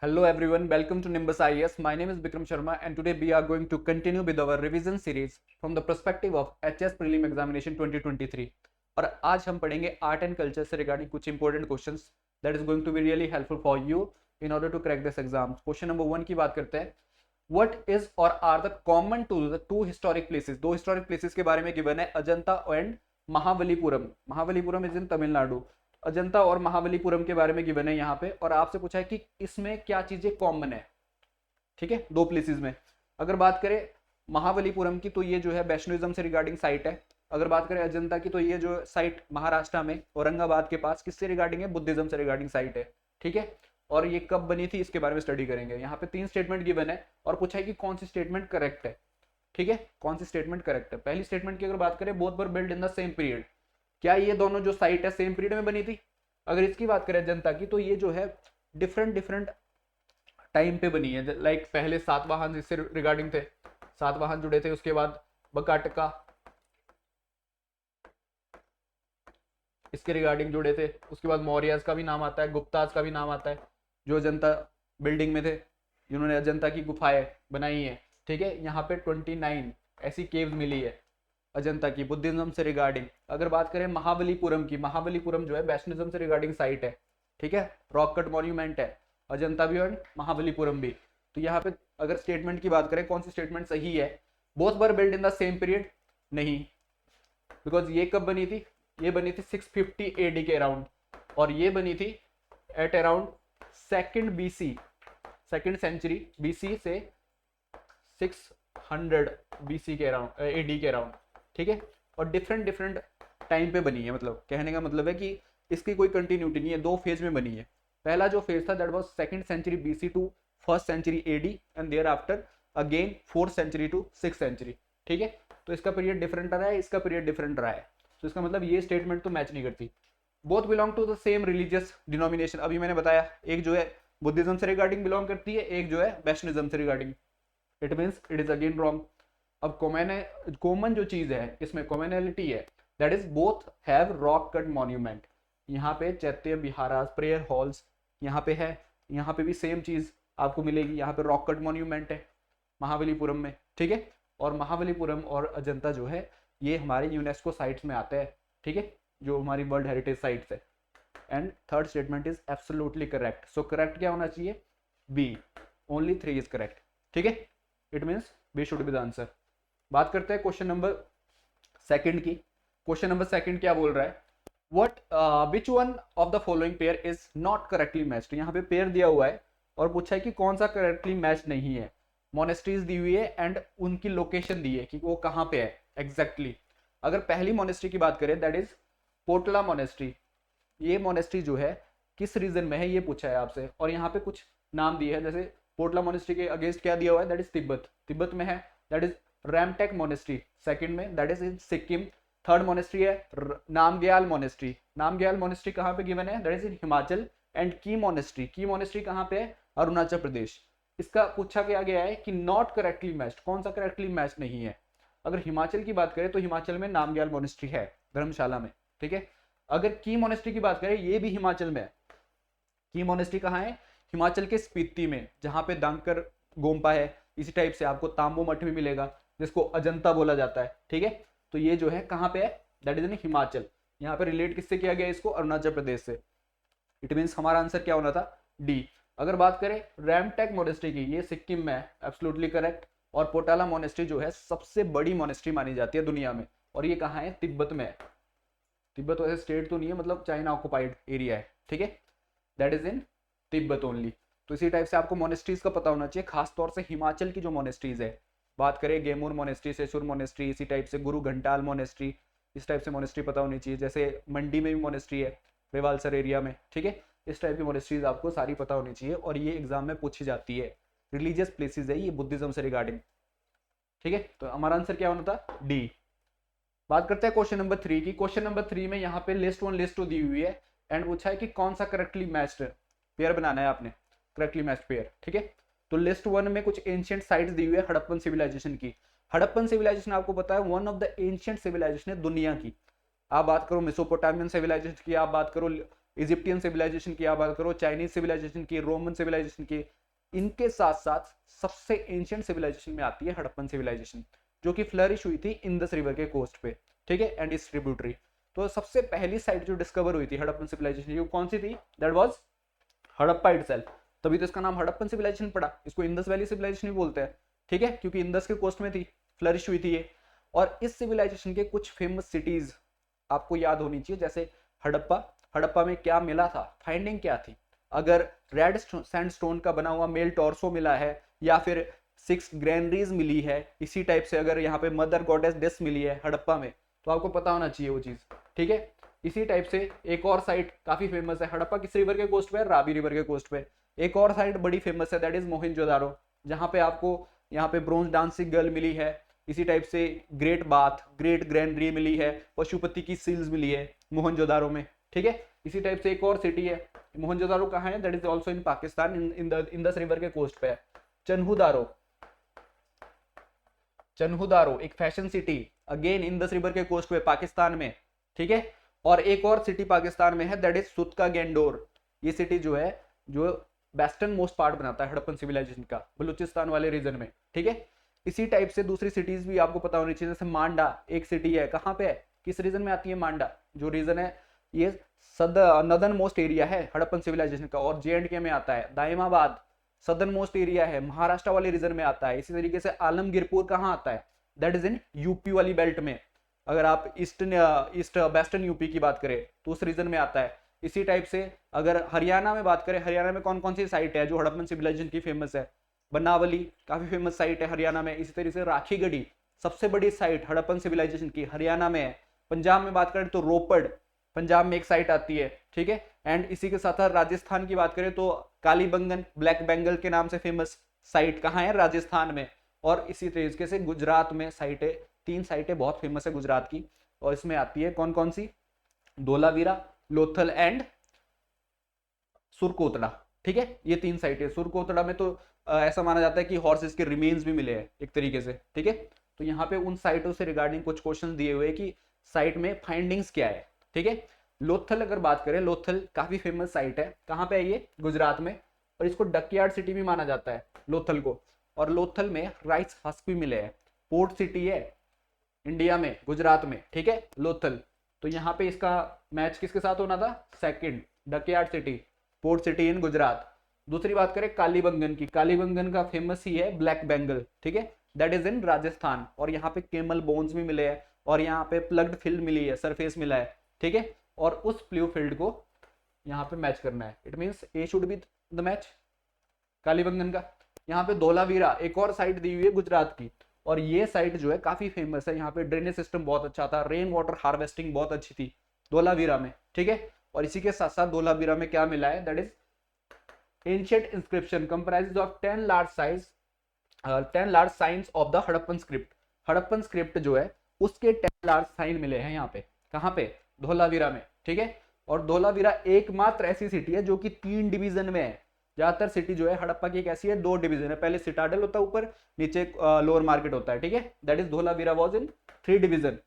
Hello everyone, welcome to Nimbus IAS. My name is Bikram Sharma and today we are going to continue with our revision series from the perspective of HS Prelim Examination 2023. और आज हम पढ़ेंगे art and culture से regarding कुछ important questions that is going to be really helpful for you in order to crack this exam. Question number 1 की बात करते हैं. व्हाट इज और are the common to the two historic places. दो historic places के बारे में given है, Ajanta and Mahabalipuram. Mahabalipuram is in Tamil Nadu. Ajanta और महाबलीपुरम के बारे में गिवन है यहाँ पे, और आपसे पूछा है कि इसमें क्या चीजें कॉमन है. ठीक है, दो प्लेसेस में. अगर बात करें महाबलीपुरम की तो ये जो है वैष्णोइज्म से रिगार्डिंग साइट है. अगर बात करें अजंता की तो ये जो साइट महाराष्ट्र में औरंगाबाद के पास किससे रिगार्डिंग है, बुद्धिज्म से रिगार्डिंग साइट है. ठीक है, और ये कब बनी थी इसके बारे में स्टडी करेंगे. यहाँ पे 3 स्टेटमेंट गिवन है और पूछा है कि कौन सी स्टेटमेंट करेक्ट है. ठीक है, कौन सी स्टेटमेंट करेक्ट है. पहली स्टेटमेंट की अगर बात करें, both were build in the same period. क्या ये दोनों जो साइट है सेम पीरियड में बनी थी. अगर इसकी बात करें जनता की तो ये जो है डिफरेंट डिफरेंट टाइम पे बनी है. लाइक पहले सातवाहन इससे रिगार्डिंग थे, सातवाहन जुड़े थे. उसके बाद बकाटका इसके रिगार्डिंग जुड़े थे. उसके बाद मौर्यस का भी नाम आता है, गुप्ताज का भी नाम आता है, जो अजंता बिल्डिंग में थे, जिन्होंने अजंता की गुफाएं बनाई है. ठीक है, यहाँ पे 29 ऐसी केव्स मिली है अजंता की बुद्धिज्म से रिगार्डिंग. अगर बात करें महाबलीपुरम की, महाबलीपुरम जो है वैष्णोइज्म से रिगार्डिंग साइट है. ठीक है, रॉक कट मॉन्यूमेंट है, अजंता भी और महाबलीपुरम भी. तो यहाँ पे अगर स्टेटमेंट की बात करें कौन सी स्टेटमेंट सही है. Both were build in the same period, नहीं, बिकॉज ये कब बनी थी, ये बनी थी 650 AD के अराउंड, और ये बनी थी at around second BC, second century BC से 600 BC के अराउंड, AD के अराउंड. ठीक है, और डिफरेंट डिफरेंट टाइम पे बनी है. मतलब कहने का मतलब है कि इसकी कोई कंटिन्यूटी नहीं है, दो फेज में बनी है. पहला जो फेज था that was second century BC to first century AD and thereafter again fourth century to six century. ठीक है, तो इसका पीरियड डिफरेंट रहा है, इसका पीरियड डिफरेंट रहा है. तो इसका मतलब ये स्टेटमेंट तो मैच नहीं करती. Both belong to the same religious denomination. अभी मैंने बताया एक जो है बुद्धिज्म से रिगार्डिंग बिलोंग करती है, एक जो है वैष्णोइज्म से regarding. It means it is again wrong. अब कॉमन जो चीज है इसमें कॉमनैलिटी है, that is both have rock cut monument. यहाँ पे चैत्य विहारास प्रेयर हॉल्स यहाँ पे है, यहाँ पे भी सेम चीज आपको मिलेगी. यहाँ पे रॉक कट मॉन्यूमेंट है महाबलीपुरम में. ठीक है, और महाबलीपुरम और अजंता जो है ये हमारे यूनेस्को साइट्स में आते हैं. ठीक है, जो हमारी वर्ल्ड हेरिटेज साइट्स है. And third statement is absolutely correct. So correct क्या होना चाहिए, बी. Only 3 is correct. ठीक है, it means B should be the answer. बात करते हैं क्वेश्चन नंबर सेकंड की. क्वेश्चन नंबर सेकंड क्या बोल रहा है, what which one of the following pair is not correctly matched. यहाँ पे पेयर दिया हुआ है और पूछा है कि कौन सा करेक्टली मैच नहीं है. मोनेस्ट्रीज दी हुई है एंड उनकी लोकेशन दी है कि वो कहाँ पे है एग्जैक्टली. अगर पहली मोनेस्ट्री की बात करें दैट इज पोटला मोनेस्ट्री. ये मोनेस्ट्री जो है किस रीजन में है ये पूछा है आपसे, और यहाँ पे कुछ नाम दिए है. जैसे पोटला मोनेस्ट्री के अगेंस्ट क्या दिया हुआ है, दैट इज तिब्बत, तिब्बत में है. That is Ramtek monastery second में, that is in Sikkim. Third monastery है नामग्याल मोनेस्ट्री. नामग्याल मोनेस्ट्री कहाँ पे गिवन है, that is in Himachal. And की मोनेस्ट्री, की मोनेस्ट्री कहाँ पे है, अरुणाचल प्रदेश. इसका पूछा क्या गया है कि नॉट करेक्टली मैच्ड, कौन सा करेक्टली मैच नहीं है. अगर हिमाचल की बात करें तो हिमाचल में नामग्याल मोनेस्ट्री है धर्मशाला में. ठीक है, अगर की मोनेस्ट्री की बात करें ये भी हिमाचल में है. की मोनेस्ट्री कहाँ है, हिमाचल के स्पीति में, जहां पे दांकर गोम्पा है. इसी टाइप से आपको तांबो मठ भी मिलेगा जिसको अजंता बोला जाता है. ठीक है, तो ये जो है कहाँ पे है, दैट इज इन हिमाचल. यहाँ पे रिलेट किससे किया गया इसको, अरुणाचल प्रदेश से. इट मीन्स हमारा आंसर क्या होना था, डी. अगर बात करें रैमटेक मोनेस्ट्री की, ये सिक्किम में है, एब्सोल्युटली करेक्ट. और पोटाला मोनेस्ट्री जो है सबसे बड़ी मोनेस्ट्री मानी जाती है दुनिया में, और ये कहाँ है, तिब्बत में है. तिब्बत वैसे स्टेट तो नहीं है, मतलब चाइना ऑक्युपाइड एरिया है. ठीक है, that is in Tibet only. तो इसी टाइप से आपको मोनेस्ट्रीज का पता होना चाहिए, खासतौर से हिमाचल की जो मोनेस्ट्रीज है. बात करें गेमूर मोनेस्ट्री, सेसुर मोनेस्ट्री, इसी टाइप से गुरु घंटाल मोनेस्ट्री, इस टाइप से मोनेस्ट्री पता होनी चाहिए. जैसे मंडी में भी मोनेस्ट्री है, रेवालसर एरिया में. ठीक है, इस टाइप की मोनेस्ट्रीज आपको सारी पता होनी चाहिए, और ये एग्जाम में पूछी जाती है. रिलीजियस प्लेसेस है ये बुद्धिज्म से रिगार्डिंग. ठीक है, तो हमारा आंसर क्या होना था, डी. बात करते हैं क्वेश्चन नंबर 3 की. क्वेश्चन नंबर 3 में यहाँ पे लिस्ट 1 लिस्ट 2 दी हुई है एंड पूछा है कि कौन सा करेक्टली मैच्ड पेयर बनाना है आपने, करेक्टली मैच्ड पेयर. ठीक है, तो लिस्ट 1 में कुछ एंशिएंट साइट्स दी हुई है हड़प्पन सिविलाइजेशन की. हड़प्पन सिविलाइजेशन आपको पता है one of the ancient civilization है दुनिया की. आप बात करो मेसोपोटामियन सिविलाइजेशन की, आप बात करो इजिप्टियन सिविलाइजेशन की आप बात करो, चाइनीज सिविलाइजेशन की, रोमन सिविलाइजेशन की, इनके साथ साथ सबसे एंशियंट सिविलाइजेशन में आती है हड़प्पन सिविलाइजेशन, जो कि फ्लरिश हुई थी इंडस रिवर के कोस्ट पे, ठीक है, एंड इट्स ट्रिब्यूटरी। तो सबसे पहली साइट जो डिस्कवर हुई थी हड़प्पन सिविलाइजेशन की, कौन सी थी? That was Harappa itself. तभी तो इसका नाम हड़प्पन सिविलाइजेशन पड़ा, इसको इंडस वैली सिविलाइजेशन भी बोलते हैं, ठीक है, क्योंकि इंडस के कोस्ट में थी, फ्लरिश हुई थी ये। और इस सिविलाइजेशन के कुछ फेमस सिटीज आपको याद होनी चाहिए, जैसे हड़प्पा। हड़प्पा में क्या मिला था, फाइंडिंग क्या थी? अगर रेड सैंडस्टोन का बना हुआ मेल टॉर्सो मिला है, या फिर 6 ग्रैनरीज मिली है, इसी टाइप से अगर यहाँ पे मदर गॉडेस डिस्क मिली है हड़प्पा में, तो आपको पता होना चाहिए वो चीज, ठीक है। इसी टाइप से एक और साइट काफी फेमस है, हड़प्पा किस रिवर के कोस्ट पे है? रावी रिवर के कोस्ट पे। एक और साइट बड़ी फेमस है, दैट इज मोहनजोदारो, जहाँ पे आपको यहाँ पे ब्रोंज डांसिंग गर्ल मिली है। इसी टाइप से ग्रेट बाथ, ग्रेट ग्रैंडरी मिली है, पशुपति की सील्स मिली है मोहनजोदारो में, ठीक है। इसी टाइप से एक और सिटी है, मोहनजोदारो कहाँ है? That is also in Pakistan, in the Indus river के कोस्ट पे है। चन्हुदारो, चन्हुदारो एक fashion city, again Indus river के कोस्ट पे पाकिस्तान में, ठीक है। और एक और सिटी पाकिस्तान में है, दैट इज सुतका गेंडोर। ये सिटी जो है, जो वेस्टर्न मोस्ट पार्ट बनाता है हड़प्पन सिविलाइजेशन का, बलूचिस्तान वाले रीजन में, ठीक है। इसी टाइप से दूसरी सिटीज भी आपको पता होनी चाहिए, जैसे मांडा एक सिटी है, कहाँ पे है, किस रीजन में आती है मांडा? जो रीजन है ये नदर्न मोस्ट एरिया है हड़प्पन सिविलाइजेशन का, और JNK में आता है। दाइमाबाद सदर्न मोस्ट एरिया है, महाराष्ट्र वाले रीजन में आता है। इसी तरीके से आलमगीरपुर कहाँ आता है? दैट इज इन यूपी वाली बेल्ट में। अगर आप ईस्ट वेस्टर्न यूपी की बात करें तो उस रीजन में आता है। इसी टाइप से अगर हरियाणा में बात करें, हरियाणा में कौन कौन सी साइट है जो हड़प्पन सिविलाइजेशन की फेमस है? बनावली काफी फेमस साइट है हरियाणा में। इसी तरीके से राखीगढ़ी सबसे बड़ी साइट हड़प्पन सिविलाइजेशन की हरियाणा में है। पंजाब में बात करें तो रोपड़ पंजाब में एक साइट आती है, ठीक है। एंड इसी के साथ साथ राजस्थान की बात करें तो कालीबंगन ब्लैक बेंगल के नाम से फेमस साइट कहाँ है? राजस्थान में। और इसी तरीके से गुजरात में साइटें, 3 साइटें बहुत फेमस है गुजरात की, और इसमें आती है कौन कौन सी? धोलावीरा, लोथल एंड सुरकोतड़ा, ठीक है। ये 3 साइटें। सुरकोतड़ा में तो ऐसा माना जाता है कि हॉर्सेस के रिमेन्स भी मिले हैं एक तरीके से, ठीक है। तो यहाँ पे उन साइटों से रिगार्डिंग कुछ क्वेश्चन दिए हुए कि साइट में फाइंडिंग्स क्या है, ठीक है। लोथल अगर बात करें, लोथल काफी फेमस साइट है, कहाँ पे है ये? गुजरात में। और इसको डकयार्ड सिटी भी माना जाता है लोथल को। और लोथल में राइस हस्क भी मिले हैं, पोर्ट सिटी है इंडिया में, गुजरात में, ठीक है, लोथल। तो यहाँ पे इसका मैच किसके साथ होना था? Second, dockyard city, port city in Gujarat. दूसरी बात करें कालीबंगन की, कालीबंगन का फेमस ही है ब्लैक बेंगल, ठीक है, दैट इज इन राजस्थान। और यहाँ पे केमल बोन्स भी मिले हैं, और यहाँ पे प्लग्ड फील्ड मिली है, सरफेस मिला है, ठीक है। और उस प्लू फील्ड को यहाँ पे मैच करना है, it means A should be the match Kalibangan का। यहाँ पे धोलावीरा एक और साइट दी हुई है गुजरात की, और ये साइट जो है काफी फेमस है। यहाँ पे ड्रेनेज सिस्टम बहुत अच्छा था, रेन वाटर हार्वेस्टिंग बहुत अच्छी थी धोलावीरा में, ठीक है। और इसी के साथ साथ धोलावीरा में क्या मिला है? That is ancient inscription comprises of 10 large science of the Harappan script. Harappan script जो है उसके 10 लार्ज साइन मिले हैं यहाँ पे, कहाँ पे? धोलावीरा में, ठीक है। और धोलावीरा एकमात्र ऐसी सिटी है जो कि 3 डिवीजन में है। ज्यादातर सिटी जो है हड़प्पा की एक ऐसी है, 2 डिवीजन है, पहले सिटाडल होता है ऊपर, नीचे लोअर मार्केट होता है, ठीक है। That is Dholavira was in 3 division,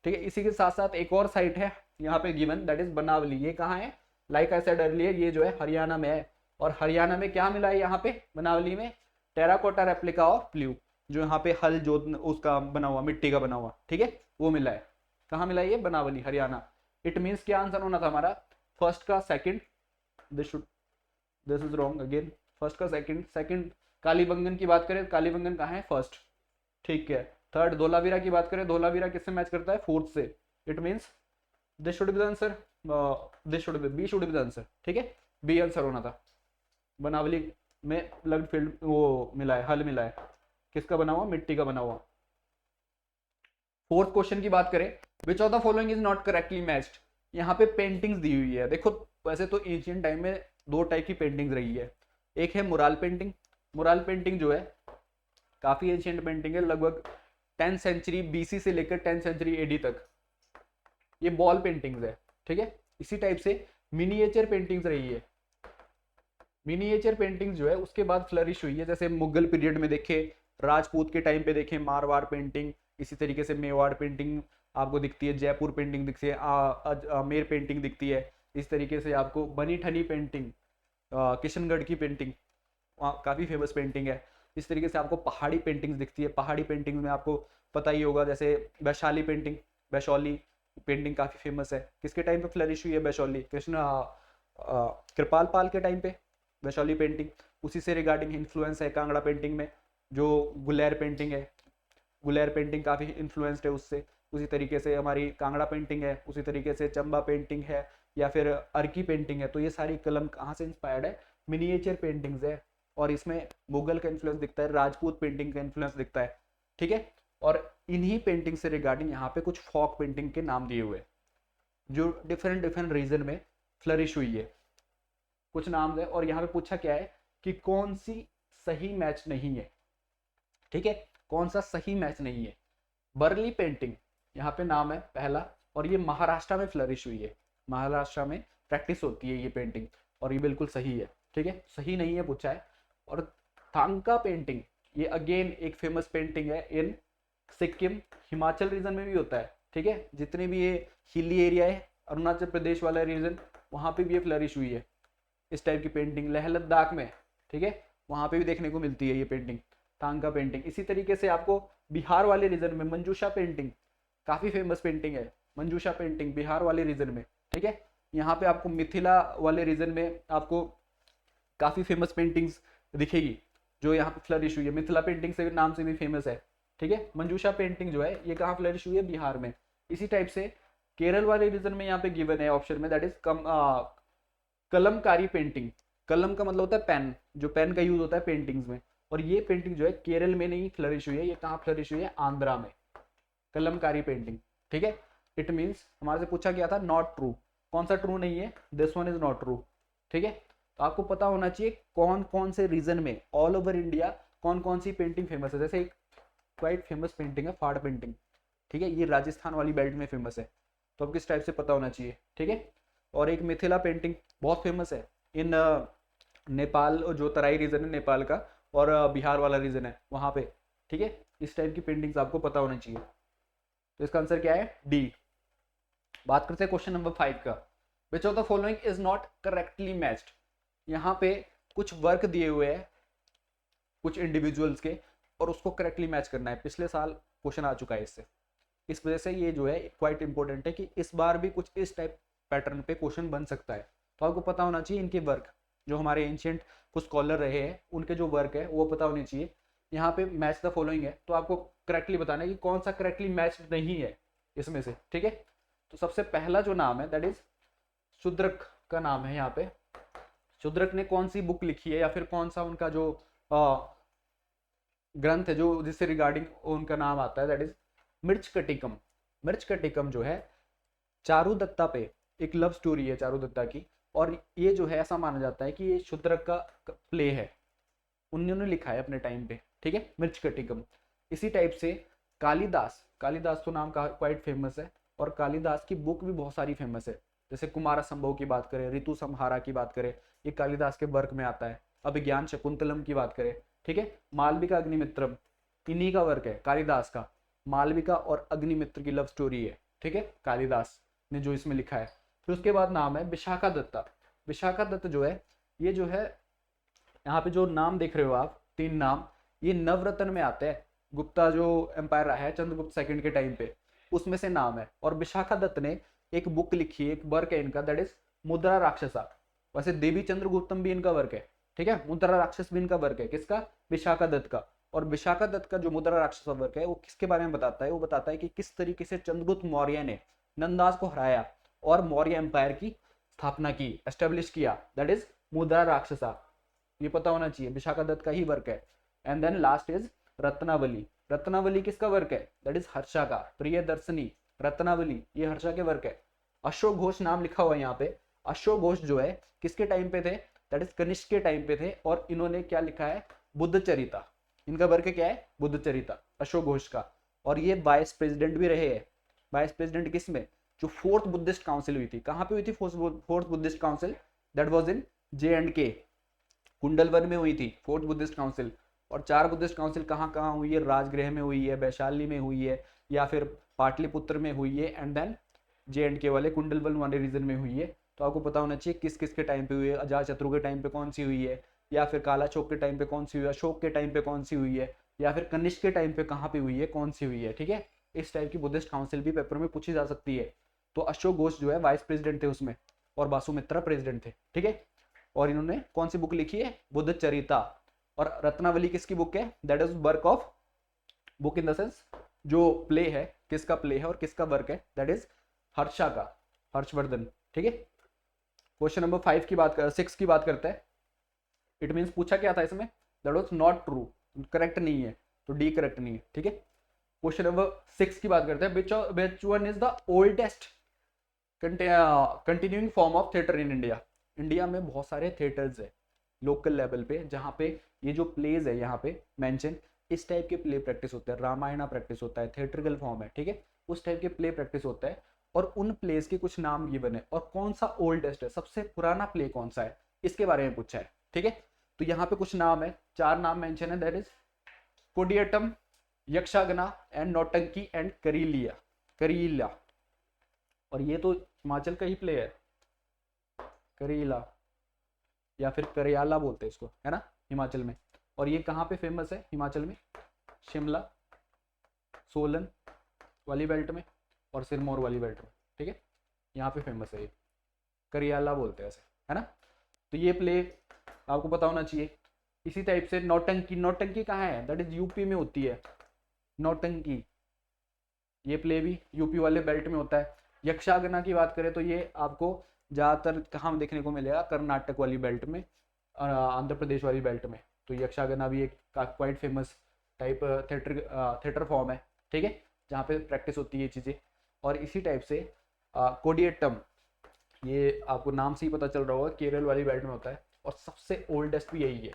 ठीक है। इसी के साथ साथ एक और साइट है यहाँ पे गिवन, दैट इज बनावली। ये कहाँ है? लाइक आई सेड अर्लियर, ये जो है हरियाणा में है। और हरियाणा में क्या मिला है यहाँ पे बनावली में? टेराकोटा रेप्लिका ऑफ प्लू, जो यहाँ पे हल जो उसका बना हुआ, मिट्टी का बना हुआ, ठीक है, वो मिला है। कहाँ मिला है ये? बनावली, हरियाणा। इट मीन्स क्या आंसर होना था हमारा? फर्स्ट का second, this is wrong again. First का सेकंड कालीबंगन की बात करें, कालीबंगन कहाँ है? फर्स्ट, ठीक है। थर्ड धोलावीरा की बात करें, धोलावीरा किससे मैच करता है? फोर्थ से। It means this should be the answer, this should be, B should be the answer, ठीक है, बी आंसर होना था। बनावली में प्लग्ड फील्ड वो मिला है, हल मिला है, किसका बना हुआ? मिट्टी का बना हुआ। फोर्थ क्वेश्चन की बात करें, विच of the following is not correctly matched. यहाँ पे पेंटिंग्स दी हुई है, देखो वैसे तो एंशिएंट टाइम में 2 टाइप की पेंटिंग्स रही है। एक है मुराल पेंटिंग। मुराल पेंटिंग जो है काफी एंशिएंट पेंटिंग है, लगभग 10th सेंचुरी BC से लेकर 10th सेंचुरी AD तक ये बॉल पेंटिंग्स है, ठीक है। इसी टाइप से मिनिएचर पेंटिंग्स रही है। मिनिएचर पेंटिंग जो है उसके बाद फ्लरिश हुई है, जैसे मुगल पीरियड में देखे, राजपूत के टाइम पे देखे मारवाड़ पेंटिंग, इसी तरीके से मेवाड़ पेंटिंग आपको दिखती है, जयपुर पेंटिंग दिखती है, आमेर पेंटिंग दिखती है। इस तरीके से आपको बनी ठनी पेंटिंग, किशनगढ़ की पेंटिंग वहाँ काफ़ी फेमस पेंटिंग है। इस तरीके से आपको पहाड़ी पेंटिंग्स दिखती है। पहाड़ी पेंटिंग में आपको पता ही होगा, जैसे वैशाली पेंटिंग, वैशाली पेंटिंग काफ़ी फेमस है। किसके टाइम पे फ्लरिश हुई है वैशाली? कृपाल पाल के टाइम पे वैशाली पेंटिंग। उसी से रिगार्डिंग इन्फ्लुएंस है कांगड़ा पेंटिंग में, जो गुलेर पेंटिंग है, गुलेर पेंटिंग काफ़ी इन्फ्लुएंस्ड है उससे। उसी तरीके से हमारी कांगड़ा पेंटिंग है, उसी तरीके से चंबा पेंटिंग है, या फिर अर्की पेंटिंग है। तो ये सारी कलम कहाँ से इंस्पायर्ड है? मिनिएचर पेंटिंग्स है, और इसमें मुगल का इन्फ्लुएंस दिखता है, राजपूत पेंटिंग का इन्फ्लुएंस दिखता है, ठीक है। और इन्हीं पेंटिंग से रिगार्डिंग यहाँ पे कुछ फॉक पेंटिंग के नाम दिए हुए हैं, जो डिफरेंट डिफरेंट रीजन में फ्लरिश हुई है। कुछ नाम है, और यहाँ पे पूछा क्या है कि कौन सी सही मैच नहीं है, ठीक है, कौन सा सही मैच नहीं है। बर्ली पेंटिंग यहाँ पे नाम है पहला, और ये महाराष्ट्र में फ्लरिश हुई है, महाराष्ट्र में प्रैक्टिस होती है ये पेंटिंग, और ये बिल्कुल सही है, ठीक है, सही नहीं है पूछा है। और थांका पेंटिंग, ये अगेन एक फेमस पेंटिंग है इन सिक्किम, हिमाचल रीजन में भी होता है, ठीक है, जितने भी ये हिली एरिया है, अरुणाचल प्रदेश वाला रीजन, वहाँ पे भी ये फ्लरिश हुई है इस टाइप की पेंटिंग। लेह लद्दाख में, ठीक है, वहाँ पे भी देखने को मिलती है ये पेंटिंग, थांका पेंटिंग। इसी तरीके से आपको बिहार वाले रीजन में मंजूषा पेंटिंग, काफ़ी फेमस पेंटिंग है मंजूषा पेंटिंग बिहार वाले रीजन में, ठीक है। यहाँ पे आपको मिथिला वाले रीजन में आपको काफ़ी फेमस पेंटिंग्स दिखेगी जो यहाँ पे फ्लरिश हुई है, मिथिला पेंटिंग से नाम से भी फेमस है, ठीक है। मंजूषा पेंटिंग जो है ये कहाँ फ्लरिश हुई है? बिहार में। इसी टाइप से केरल वाले रीजन में यहाँ पे गिवन है ऑप्शन में, दैट इज कलमकारी पेंटिंग। कलम का मतलब होता है पेन, जो पेन का यूज होता है पेंटिंग्स में, और ये पेंटिंग जो है केरल में नहीं फ्लरिश हुई है, ये कहाँ फ्लरिश हुई है? आंध्रा में, कलमकारी पेंटिंग, ठीक है। इट मीन्स हमारे से पूछा गया था नॉट ट्रू, कौन सा ट्रू नहीं है? This one is not true, ठीक है। तो आपको पता होना चाहिए कौन कौन से रीजन में ऑल ओवर इंडिया कौन कौन सी पेंटिंग फेमस है। जैसे एक क्वाइट फेमस पेंटिंग है फाड़ पेंटिंग, ठीक है, ये राजस्थान वाली बेल्ट में फेमस है, तो आपको किस टाइप से पता होना चाहिए, ठीक है। और एक मिथिला पेंटिंग बहुत फेमस है इन नेपाल, जो तराई रीजन है नेपाल का, और बिहार वाला रीजन है वहाँ पे, ठीक है। इस टाइप की पेंटिंग्स आपको पता होना चाहिए। तो इसका आंसर क्या है? डी। बात करते हैं क्वेश्चन नंबर 5 का। विच of the following is not correctly matched. यहाँ पे कुछ वर्क दिए हुए हैं कुछ इंडिविजुअल्स के, और उसको करेक्टली मैच करना है। पिछले साल क्वेश्चन आ चुका है इससे, इस वजह से ये जो है क्वाइट इंपॉर्टेंट है कि इस बार भी कुछ इस टाइप पैटर्न पे क्वेश्चन बन सकता है। तो आपको पता होना चाहिए इनके वर्क, जो हमारे एंशियंट कुछ स्कॉलर रहे हैं उनके जो वर्क है वो पता होने चाहिए। यहाँ पे मैच द फॉलोइंग है, तो आपको करेक्टली बताना है कि कौन सा करेक्टली मैच नहीं है इसमें से, ठीक है। तो सबसे पहला जो नाम है दैट इज शूद्रक का नाम है। यहाँ पे शूद्रक ने कौन सी बुक लिखी है, या फिर कौन सा उनका जो ग्रंथ है जो जिससे रिगार्डिंग उनका नाम आता है, दैट इज मृच्छकटिकम। मृच्छकटिकम जो है चारुदत्ता पे एक लव स्टोरी है चारुदत्ता की, और ये जो है ऐसा माना जाता है कि ये शूद्रक का प्ले है, उन्होंने लिखा है अपने टाइम पे, ठीक है, मृच्छकटिकम। इसी टाइप से कालिदास, कालिदास तो नाम का क्वाइट फेमस है, और कालिदास की बुक भी बहुत सारी फेमस है। जैसे कुमार संभव की बात करें, ऋतु संहारा की बात करें, ये कालिदास के वर्क में आता है। अभिज्ञान शकुंतलम की बात करें, ठीक है, मालविका अग्निमित्रम इन्हीं का वर्क है कालिदास का। मालविका और अग्निमित्र की लव स्टोरी है, ठीक है, कालिदास ने जो इसमें लिखा है। फिर उसके बाद नाम है विशाखा दत्ता। विशाखा दत्त जो है, ये जो है यहाँ पे जो नाम देख रहे हो आप, 3 नाम, ये नवरत्न में आते हैं। गुप्ता जो एम्पायर रहा है चंद्रगुप्त सेकंड के टाइम पे, उसमें से नाम है। और विशाखा दत्त ने एक बुक लिखी है, एक वर्क है इनका, दैट इज मुद्रा राक्षसा। वैसे देवी चंद्रगुप्तम भी इनका वर्क है, ठीक है, मुद्रा राक्षस भी इनका वर्क है, किसका? विशाखा दत्त का। और विशाखा दत्त का जो मुद्रा राक्षस वर्क है वो किसके बारे में बताता है? वो बताता है कि किस तरीके से चंद्रगुप्त मौर्य ने नंदास को हराया और मौर्य एम्पायर की स्थापना की, एस्टेब्लिश किया, दैट इज मुद्रा राक्षसा। ये पता होना चाहिए, विशाखा दत्त का ही वर्क है। And then last is Ratnavali. Ratnavali किसका वर्क है? दैट इज हर्षा का। प्रियदर्शनी रत्नावली ये हर्षा के वर्क है। अशोक घोष नाम लिखा हुआ है यहाँ पे। अशोक घोष जो है किसके टाइम पे थे? दैट इज कनिष्क के टाइम पे थे, और इन्होंने क्या लिखा है? बुद्ध चरिता। इनका वर्क क्या है? बुद्ध चरिता, अशोक घोष का। और ये वाइस प्रेसिडेंट भी रहे हैं। वाइस प्रेसिडेंट किस में? जो 4th बुद्धिस्ट काउंसिल हुई थी, कहाँ पे हुई थी 4th Buddhist council? That was in J&K, Kundalvan में हुई थी 4th बुद्धिस्ट काउंसिल। और 4 बुद्धिस्ट काउंसिल कहाँ कहाँ हुई है? राजगृह में हुई है, वैशाली में हुई है, या फिर पाटलिपुत्र में हुई है, एंड देन J&K वाले कुंडलवन वाले रीजन में हुई है। तो आपको पता होना चाहिए किस किस के टाइम पे हुई है, अजातशत्रु के टाइम पे कौन सी हुई है, या फिर कालाशोक के टाइम पे कौन सी हुई है, अशोक के टाइम पे कौन सी हुई है, या फिर कनिष्क के टाइम पे कहाँ पे हुई है, कौन सी हुई है। ठीक है, इस टाइप की बुद्धिस्ट काउंसिल भी पेपर में पूछी जा सकती है। तो अशोक घोष जो है वाइस प्रेसिडेंट थे उसमें, और बासुमित्रा प्रेसिडेंट थे। ठीक है, और इन्होंने कौन सी बुक लिखी है, बुद्ध चरिता। और रत्नावली किसकी बुक है, that is work of, book in the sense जो प्ले है, किसका प्ले है और किसका वर्क है, दैट इज हर्षा का, हर्षवर्धन। ठीक है, क्वेश्चन नंबर 5 की बात कर 6 की बात करते हैं। इट मीन्स पूछा क्या था इसमें, that was not true, correct नहीं है, तो डी करेक्ट नहीं है। ठीक है, क्वेश्चन नंबर 6 की बात करते हैं। Which one is the oldest continuing form of theatre in India. India में बहुत सारे थिएटर्स है लोकल लेवल पे, जहाँ पे ये जो प्लेज है यहाँ पे मेंशन, इस टाइप के प्ले प्रैक्टिस होते हैं, रामायणा प्रैक्टिस होता है, थिएट्रिकल फॉर्म है। ठीक है, उस टाइप के प्ले प्रैक्टिस होता है, और उन प्लेस के कुछ नाम गिवन है, और कौन सा ओल्डेस्ट है, सबसे पुराना प्ले कौन सा है, इसके बारे में पूछा है। ठीक है, तो यहाँ पे कुछ नाम है, 4 नाम मेंशन है, दैट इज कोडियटम, यक्षागना एंड नौटंकी एंड करीलिया, करीला। और ये तो हिमाचल का ही प्ले है, करीला या फिर करियाला बोलते हैं इसको, है ना, हिमाचल में। और ये कहाँ पे फेमस है हिमाचल में, शिमला, सोलन वाली बेल्ट में और सिरमौर वाली बेल्ट में। ठीक है, यहाँ पे फेमस है ये, करियाला बोलते हैं ऐसे, है ना। तो ये प्ले आपको पता होना चाहिए। इसी टाइप से नौटंकी, नौटंकी कहाँ है, दैट इज यूपी में होती है नौटंकी, ये प्ले भी यूपी वाले बेल्ट में होता है। यक्षागना की बात करें तो ये आपको ज़्यादातर कहाँ देखने को मिलेगा, कर्नाटक वाली बेल्ट में, आंध्र प्रदेश वाली बेल्ट में। तो यक्षागना भी एक quite famous type theatre form है। ठीक है, जहाँ पे प्रैक्टिस होती है ये चीज़ें। और इसी टाइप से कोडियट्टम, ये आपको नाम से ही पता चल रहा होगा, केरल वाली बेल्ट में होता है, और सबसे ओल्डेस्ट भी यही है,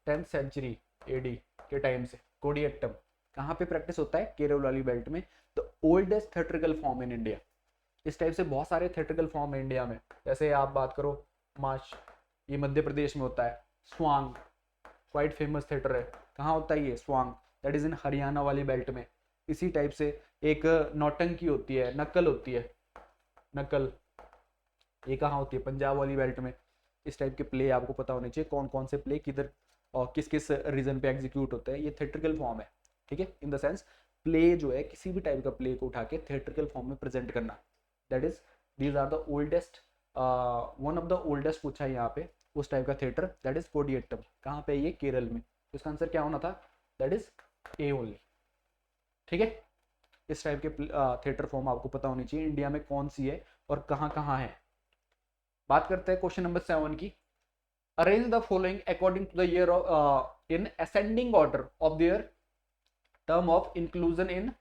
10th सेंचुरी AD के टाइम से कोडियट्टम कहाँ पे प्रैक्टिस होता है, केरल वाली बेल्ट में। The oldest theatrical form in India. इस टाइप से बहुत सारे थिएट्रिकल फॉर्म है इंडिया में, जैसे आप बात करो माश, ये मध्य प्रदेश में होता है। स्वांग क्वाइट फेमस थिएटर है, कहाँ होता है ये, स्वांग, दैट इज इन हरियाणा वाली बेल्ट में। इसी टाइप से एक नौटंकी होती है, नकल होती है, नकल, ये कहाँ होती है, पंजाब वाली बेल्ट में। इस टाइप के प्ले आपको पता होने चाहिए, कौन कौन से प्ले किधर और किस किस रीजन पे एग्जीक्यूट होते हैं। ये थिएट्रिकल फॉर्म है। ठीक है, इन द सेंस प्ले जो है, किसी भी टाइप का प्ले को उठा के थिएट्रिकल फॉर्म में प्रेजेंट करना, that is these are the oldest, one of the oldest पूछा है यहाँ पे उस टाइप का थिएटर, दैट इज कोडियट्टम। कहाँ पे, ये केरल में। तो इसका आंसर क्या होना था, दैट इज ए ओनली। ठीक है, इस टाइप के थिएटर फॉर्म आपको पता होनी चाहिए इंडिया में कौन सी है और कहाँ कहाँ है। बात करते हैं क्वेश्चन नंबर 7 की। Arrange the following according to the year in ascending order of their term of inclusion in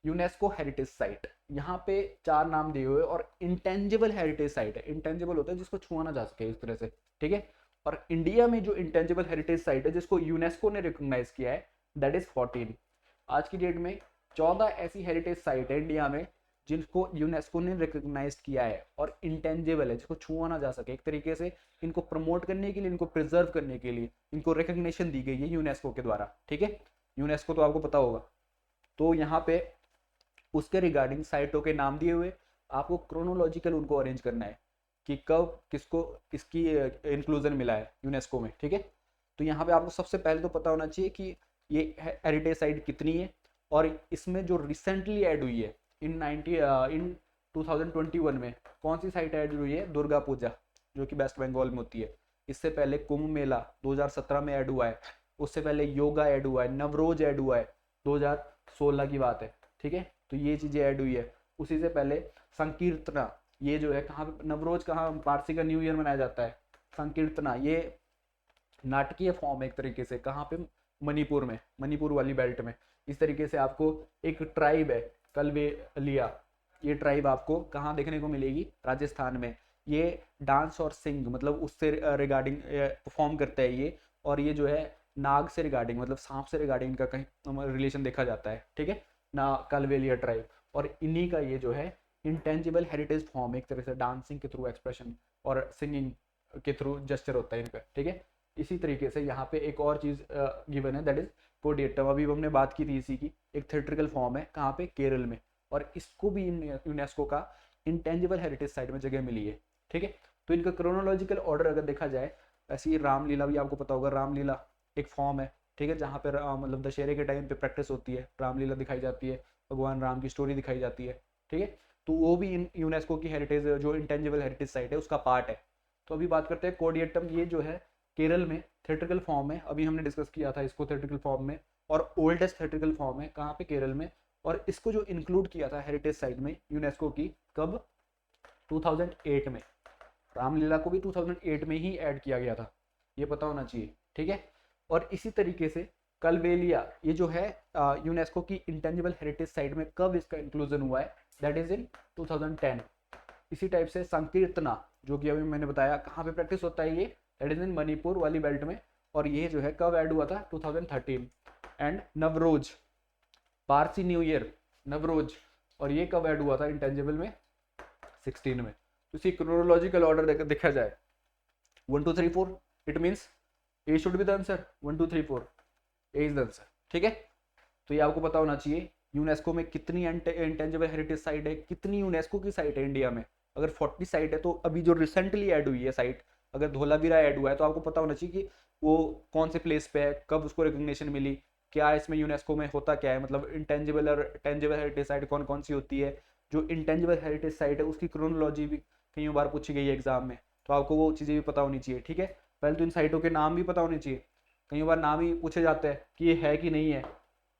UNESCO heritage site. यहाँ पे 4 नाम दिए हुए, और इंटेंजिबल हेरिटेज साइट है। इंटेंजिबल होता है जिसको छुआ ना जा सके, इस तरह से। ठीक है, और इंडिया में जो इंटेंजिबल हेरिटेज साइट है जिसको यूनेस्को ने रिकॉग्नाइज किया है, दैट इज 14। आज की डेट में 14 ऐसी हेरिटेज साइट है इंडिया में जिनको यूनेस्को ने रिकॉग्नाइज किया है, और इंटेंजिबल है, जिसको छुआ ना जा सके। एक तरीके से इनको प्रमोट करने के लिए, इनको प्रिजर्व करने के लिए इनको रिकॉग्निशन दी गई है यूनेस्को के द्वारा। ठीक है, यूनेस्को तो आपको पता होगा। तो यहाँ पे उसके रिगार्डिंग साइटों के नाम दिए हुए, आपको क्रोनोलॉजिकल उनको अरेंज करना है कि कब किसको इसकी इंक्लूजन मिला है यूनेस्को में। ठीक है, तो यहाँ पे आपको सबसे पहले तो पता होना चाहिए कि ये हेरिटेज साइट कितनी है, और इसमें जो रिसेंटली ऐड हुई है इन 2021 में कौन सी साइट ऐड हुई है, दुर्गा पूजा, जो कि वेस्ट बंगाल में होती है। इससे पहले कुंभ मेला 2017 में ऐड हुआ है, उससे पहले योगा ऐड हुआ है, नवरोज ऐड हुआ है, 2016 की बात है। ठीक है, तो ये चीजें ऐड हुई है। उसी से पहले संकीर्तना, ये जो है कहाँ, नवरोज कहाँ, पारसी का न्यू ईयर मनाया जाता है। संकीर्तना ये नाटकीय फॉर्म है एक तरीके से, कहाँ पे, मणिपुर में, मणिपुर वाली बेल्ट में। इस तरीके से आपको एक ट्राइब है कलवेलिया, ये ट्राइब आपको कहाँ देखने को मिलेगी, राजस्थान में। ये डांस और सिंग मतलब उससे रिगार्डिंग परफॉर्म करता है ये, और ये जो है नाग से रिगार्डिंग मतलब सांप से रिगार्डिंग इनका कहीं रिलेशन देखा जाता है। ठीक है ना, कलवेलिया ट्राइब, और इन्हीं का ये जो है इंटेंजिबल हेरिटेज फॉर्म, एक तरह से डांसिंग के थ्रू एक्सप्रेशन और सिंगिंग के थ्रू जेस्चर होता है इनका। ठीक है, इसी तरीके से यहाँ पे एक और चीज गिवन है, दैट इज कोडियट्टम। अभी हमने बात की थी इसी की, एक थिएट्रिकल फॉर्म है, कहाँ पे, केरल में, और इसको भी यूनेस्को का इंटेंजिबल हेरिटेज साइट में जगह मिली है। ठीक है, तो इनका क्रोनोलॉजिकल ऑर्डर अगर देखा जाए, ऐसे ही रामलीला भी आपको पता होगा, रामलीला एक फॉर्म है, ठीक है, जहाँ पे मतलब दशहरे के टाइम पे प्रैक्टिस होती है, रामलीला दिखाई जाती है, भगवान राम की स्टोरी दिखाई जाती है, ठीक है। तो वो भी इन यूनेस्को की हेरिटेज, जो इंटेंजिबल हेरिटेज साइट है उसका पार्ट है। तो अभी बात करते हैं कोडियट्टम, ये जो है केरल में थेट्रिकल फॉर्म है, अभी हमने डिस्कस किया था इसको थेट्रिकल फॉर्म में, और ओल्डेस्ट थेट्रिकल फॉर्म है कहाँ पे, केरल में। और इसको जो इंक्लूड किया था हेरिटेज साइट में यूनेस्को की, कब, 2008 में। रामलीला को भी 2008 में ही ऐड किया गया था, ये पता होना चाहिए, ठीक है। और इसी तरीके से कलबेलिया, ये जो है यूनेस्को की इंटेंजिबल हेरिटेज साइट में कब इसका इंक्लूजन हुआ है, दैट इज इन 2010। इसी टाइप से संकीर्तना, जो कि अभी मैंने बताया कहाँ पे प्रैक्टिस होता है, ये दैट इज इन मणिपुर वाली बेल्ट में, और ये जो है कब ऐड हुआ था, 2013। And Navroz, Parsi new year, Navroz, और ये कब ऐड हुआ था इंटेंजिबल में, 16 में। तो इसी क्रोनोलॉजिकल ऑर्डर देखा जाए 1 2 3 4, it means A should be the answer, 1 2 3 4, A is the answer, ठीक है। तो ये आपको पता होना चाहिए यूनेस्को में कितनी इंटेंजिबल हेरिटेज साइट है, कितनी यूनेस्को की साइट है इंडिया में। अगर 40 साइट है तो अभी जो रिसेंटली ऐड हुई है साइट, अगर धोलावीरा ऐड हुआ है तो आपको पता होना चाहिए कि वो कौन से प्लेस पे है, कब उसको रिकग्निशन मिली, क्या इसमें यूनेस्को में होता क्या है, मतलब इंटेंजिबल और टेंजिबल हेरिटेज साइट कौन कौन सी होती है। जो इंटेंजिबल हेरिटेज साइट है उसकी क्रोनोलॉजी भी कई बार पूछी गई है एग्जाम में, तो आपको वो चीज़ें भी पता होनी चाहिए, ठीक है। पहले तो इन साइटों के नाम भी पता होने चाहिए, कई बार नाम ही पूछे जाते हैं कि ये है कि नहीं है,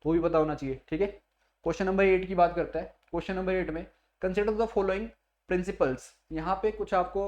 तो भी पता होना चाहिए, ठीक है। क्वेश्चन नंबर 8 की बात करता है। क्वेश्चन नंबर 8 में कंसिडर द फॉलोइंग प्रिंसिपल्स, यहाँ पे कुछ आपको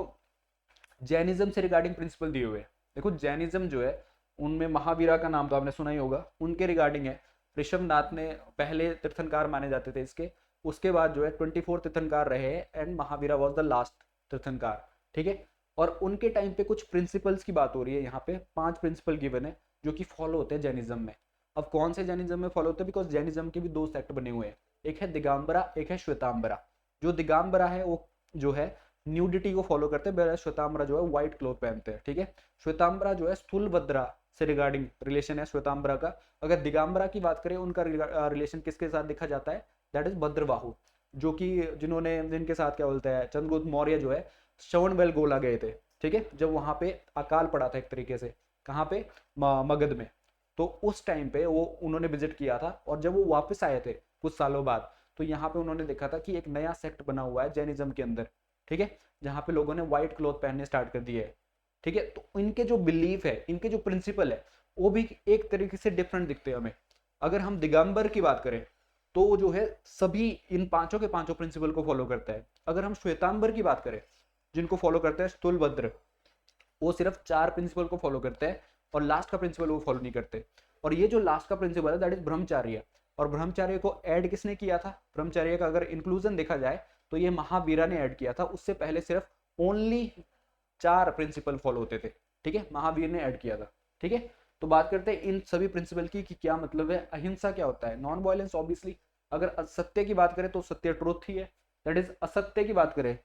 जैनिज्म से रिगार्डिंग प्रिंसिपल दिए हुए हैं। देखो जैनिज्म जो है उनमें महावीरा का नाम तो आपने सुना ही होगा, उनके रिगार्डिंग है। ऋषभनाथ ने पहले तीर्थंकार माने जाते थे इसके, उसके बाद जो है 24 तीर्थंकार रहे and Mahavira was the last tirthankar, ठीक है। और उनके टाइम पे कुछ प्रिंसिपल्स की बात हो रही है, यहाँ पे 5 प्रिंसिपल गिवन है जो कि फॉलो होते हैं जैनिज्म में। अब कौन से जैनिज्म में फॉलो होते हैं, बिकॉज जैनिज्म के भी 2 सेक्ट बने हुए हैं, एक है दिगंबरा, एक है श्वेतांबरा। जो दिगंबरा है वो जो है न्यूडिटी को फॉलो करते हैं, बेरा श्वेतांबरा जो है व्हाइट क्लोथ पहनते हैं, ठीक है। श्वेतांबरा जो है स्थूलभद्रा से रिगार्डिंग रिलेशन है श्वेतांबरा का। अगर दिगंबरा की बात करें उनका रिलेशन किसके साथ देखा जाता है, दैट इज भद्रबाहु, जो कि जिनके साथ क्या बोलते हैं चंद्रगुप्त मौर्य जो है श्रवण गोला गए थे, ठीक है, जब वहां पे अकाल पड़ा था एक तरीके से, कहाँ पे, मगध में। तो उस टाइम पे वो उन्होंने विजिट किया था, और जब वो वापस आए थे कुछ सालों बाद, तो यहाँ पे उन्होंने देखा था कि एक नया सेक्ट बना हुआ है जैनिज्म के अंदर, ठीक है, जहाँ पे लोगों ने व्हाइट क्लॉथ पहनने स्टार्ट कर दिए है, ठीक है। तो इनके जो बिलीफ है, इनके जो प्रिंसिपल है, वो भी एक तरीके से डिफरेंट दिखते हैं हमें। अगर हम दिगंबर की बात करें तो जो है सभी इन पांचों के पांचों प्रिंसिपल को फॉलो करता है। अगर हम श्वेतांबर की बात करें जिनको फॉलो करते हैं स्थूलभद्र, वो सिर्फ 4 प्रिंसिपल को फॉलो करते हैं, और लास्ट का प्रिंसिपल वो फॉलो नहीं करते। और ये जो लास्ट का प्रिंसिपल है दैट इज ब्रह्मचार्य, और ब्रह्मचार्य को ऐड किसने किया था, ब्रह्मचार्य का अगर इंक्लूजन देखा जाए तो ये महावीरा ने ऐड किया था। उससे पहले सिर्फ ओनली 4 प्रिंसिपल फॉलो होते थे, ठीक है, महावीर ने ऐड किया था, ठीक है। तो बात करते हैं इन सभी प्रिंसिपल की कि क्या मतलब है। अहिंसा क्या होता है, नॉन वायलेंस ऑब्वियसली। अगर सत्य की बात करें तो सत्य ट्रूथ ही है, दैट इज। असत्य की बात करें,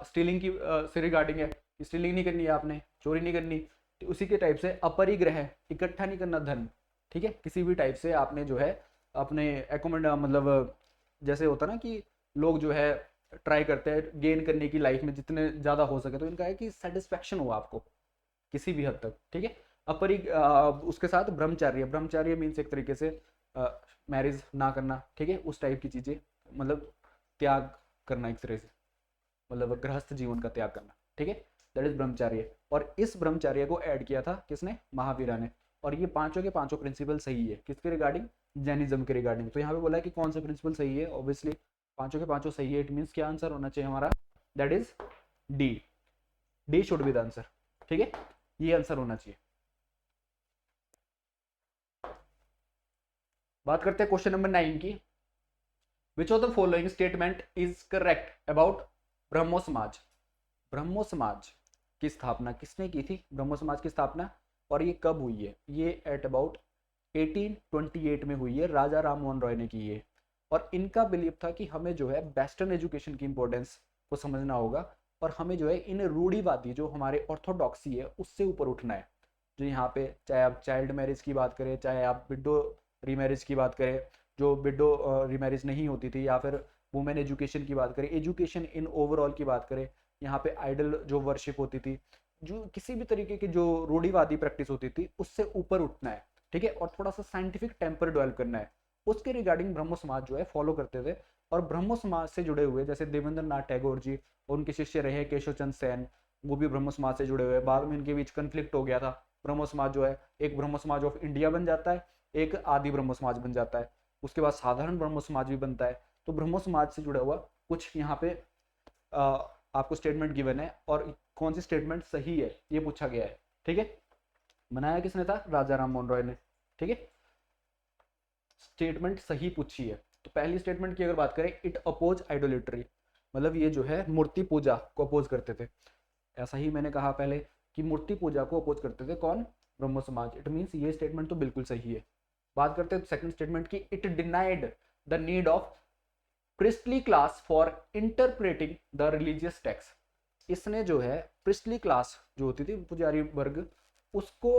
स्टीलिंग की से रिगार्डिंग है, स्टीलिंग नहीं करनी है आपने, चोरी नहीं करनी। तो उसी के टाइप से अपरिग्रह, इकट्ठा नहीं करना धन, ठीक है, किसी भी टाइप से आपने जो है अपने एकोमेंड, मतलब जैसे होता ना कि लोग जो है ट्राई करते हैं गेन करने की लाइफ में जितने ज़्यादा हो सके, तो इनका है कि सेटिस्फेक्शन हो आपको किसी भी हद तक, ठीक है। उसके साथ ब्रह्मचार्य, ब्रह्मचार्य मीन्स एक तरीके से मैरिज ना करना, ठीक है, उस टाइप की चीज़ें, मतलब त्याग करना एक तरह से, मतलब गृहस्थ जीवन का त्याग करना, ठीक है, दैट इज ब्रह्मचार्य। और इस ब्रह्मचार्य को ऐड किया था किसने, महावीरा ने। और ये पांचों के पांचों प्रिंसिपल सही है किसके रिगार्डिंग, जैनिज्म के रिगार्डिंग। तो यहाँ पे बोला है कि कौन से प्रिंसिपल सही है, ऑब्वियसली पांचों के पांचों सही है, इट मीन्स क्या आंसर होना चाहिए हमारा, that is D, D should be the answer, ठीक है, ये आंसर होना चाहिए। बात करते हैं क्वेश्चन नंबर 9 की। Which of the following statement is correct about Brahmo Samaj. Brahmo समाज की स्थापना किसने की थी, ब्रह्मो समाज की स्थापना, और ये कब हुई है, ये एट अबाउट 1828 में हुई है, राजा राम मोहन रॉय ने की है। और इनका बिलीव था कि हमें जो है वेस्टर्न एजुकेशन की इंपॉर्टेंस को समझना होगा, और हमें जो है इन रूढ़िवादी जो हमारे ऑर्थोडॉक्सी है उससे ऊपर उठना है। जो यहाँ पे चाहे आप चाइल्ड मैरिज की बात करें, चाहे आप विडो रीमैरिज की बात करें, जो विडो रीमैरिज नहीं होती थी, या फिर वुमेन एजुकेशन की बात करें, एजुकेशन इन ओवरऑल की बात करें, यहाँ पे आइडल जो वर्शिप होती थी, जो किसी भी तरीके की जो रूढ़िवादी प्रैक्टिस होती थी उससे ऊपर उठना है, ठीक है, और थोड़ा सा साइंटिफिक टेम्पर डेवलप करना है, उसके रिगार्डिंग ब्रह्मो समाज जो है फॉलो करते थे। और ब्रह्मो समाज से जुड़े हुए जैसे देवेंद्र नाथ टैगोर जी और उनके शिष्य रहे केशव चंद्र सेन, वो भी ब्रह्मो समाज से जुड़े हुए, बाद में इनके बीच कंफ्लिक्ट हो गया था, ब्रह्मो समाज जो है एक ब्रह्मो समाज ऑफ इंडिया बन जाता है, एक आदि ब्रह्मो समाज बन जाता है, उसके बाद साधारण ब्रह्मो समाज भी बनता है। तो ब्रह्मो समाज से जुड़ा हुआ कुछ यहाँ पे आपको स्टेटमेंट गिवन है और कौन सी स्टेटमेंट सही है ये पूछा गया है, ठीक है। बनाया किसने था? राजा राम मोहन रॉय ने, ठीक है। स्टेटमेंट सही पूछी है। तो पहली स्टेटमेंट की अगर बात करें, इट अपोज आइडोलिट्री, मतलब ये जो है मूर्ति पूजा को अपोज करते थे। ऐसा ही मैंने कहा पहले कि मूर्ति पूजा को अपोज करते थे कौन? ब्रह्मो समाज। इट मीन्स ये स्टेटमेंट तो बिल्कुल सही है। बात करते हैं सेकंड स्टेटमेंट की, it denied the need of priestly class for interpreting the religious text. इसने जो है प्रिस्टली क्लास जो होती थी पुजारी वर्ग, उसको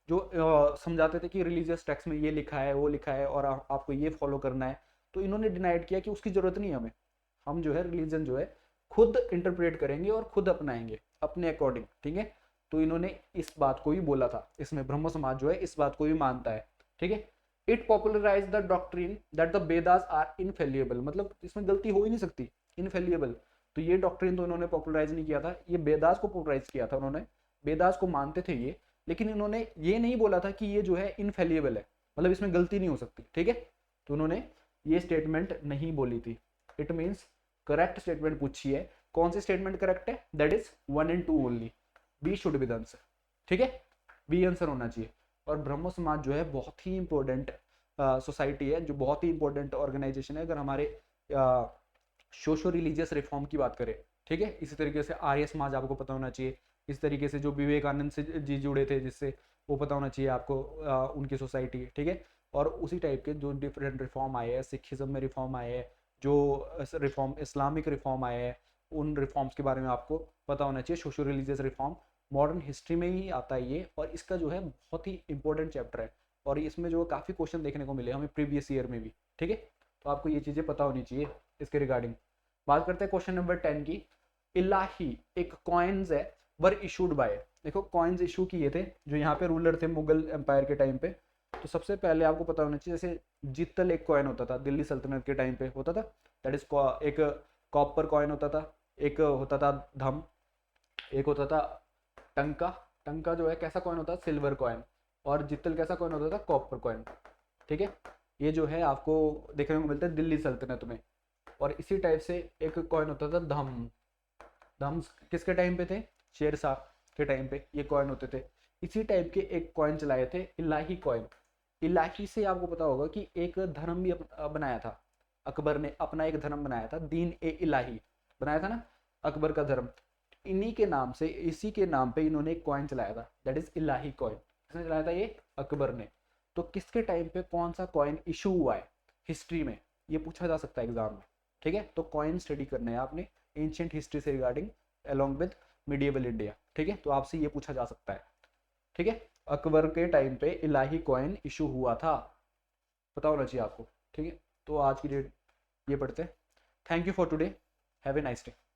जो समझाते थे कि रिलीजियस टेक्स्ट में ये लिखा है वो लिखा है और आपको ये फॉलो करना है, तो इन्होंने डिनाइड किया कि उसकी जरूरत नहीं है हमें, हम जो है रिलीजन जो है खुद इंटरप्रेट करेंगे और खुद अपनाएंगे अपने अकॉर्डिंग, ठीक है। तो इन्होंने इस बात को भी बोला था, इसमें ब्रह्म समाज जो है इस बात को भी मानता है, ठीक है। It popularise the doctrine that the Vedas are infallible, मतलब इसमें गलती हो ही नहीं सकती, इनफेलिएबल। तो ये डॉक्ट्रिन तो इन्होंने पॉपुलराइज नहीं किया था, ये वेदास को पॉपुलराइज किया था उन्होंने। वेदास को मानते थे ये, लेकिन इन्होंने ये नहीं बोला था कि ये जो है इनफेलिएबल है, मतलब इसमें गलती नहीं हो सकती, ठीक है। तो उन्होंने ये स्टेटमेंट नहीं बोली थी। इट मीन्स करेक्ट स्टेटमेंट पूछी है। कौन सी स्टेटमेंट करेक्ट है? That is 1 and 2 only. B should be the answer, ठीक है, बी आंसर होना चाहिए। और ब्रह्मो समाज जो है बहुत ही इंपॉर्टेंट सोसाइटी है, जो बहुत ही इंपॉर्टेंट ऑर्गेनाइजेशन है अगर हमारे सोशो रिलीजियस रिफॉर्म की बात करें, ठीक है। इसी तरीके से आर्य समाज आपको पता होना चाहिए, इस तरीके से जो विवेकानंद से जी जुड़े थे जिससे वो पता होना चाहिए आपको, उनकी सोसाइटी, ठीक है। और उसी टाइप के जो डिफरेंट रिफॉर्म आए हैं, सिखिज्म में रिफॉर्म आए हैं, जो रिफॉर्म इस्लामिक रिफॉर्म आए हैं, उन रिफॉर्म्स के बारे में आपको पता होना चाहिए। Socio religious reform modern history में ही आता है ये, और इसका जो है बहुत ही इंपॉर्टेंट चैप्टर है, और इसमें जो काफ़ी क्वेश्चन देखने को मिले हमें प्रीवियस ईयर में भी, ठीक है। तो आपको ये चीज़ें पता होनी चाहिए इसके रिगार्डिंग। बात करते हैं क्वेश्चन नंबर 10 की। इलाही एक कॉइन्स है वर इशूड बाय, देखो कॉइन्स इशू किए थे जो यहाँ पे रूलर थे मुगल एम्पायर के टाइम पे। तो सबसे पहले आपको पता होना चाहिए, जैसे जित्तल एक कॉइन होता था दिल्ली सल्तनत के टाइम पे होता था, दैट इज एक कॉपर कॉइन होता था, एक होता था धम, एक होता था टंका। टंका जो है कैसा कॉइन होता है? Silver coin. और जित्तल कैसा कॉइन होता था? कॉपर कॉइन, ठीक है। ये जो है आपको देखने को मिलता है दिल्ली सल्तनत में। और इसी टाइप से एक कॉइन होता था धम। धम किसके टाइम पे थे? शेरशाह के टाइम पे ये कॉइन होते थे। इसी टाइप के एक कॉइन चलाए थे इलाही कॉइन। इलाही से आपको पता होगा कि एक धर्म भी बनाया था अकबर ने, अपना एक धर्म बनाया था, दीन ए इलाही बनाया था ना अकबर का धर्म। इन्हीं के नाम से, इसी के नाम पे इन्होंने एक कॉइन चलाया था, दैट इज इलाही कॉइन। किसने चलाया था? ये अकबर ने। तो किसके टाइम पे कौन सा कॉइन इशू हुआ है हिस्ट्री में, ये पूछा जा सकता है एग्जाम में, ठीक है। तो कॉइन स्टडी करना है आपने एंशिएंट हिस्ट्री से regarding along with medieval India, ठीक है। तो आपसे ये पूछा जा सकता है, ठीक है। अकबर के टाइम पे इलाही कॉइन इशू हुआ था, पता होना चाहिए आपको, ठीक है। तो आज की डेट ये पढ़ते हैं। Thank you for today, have a nice day.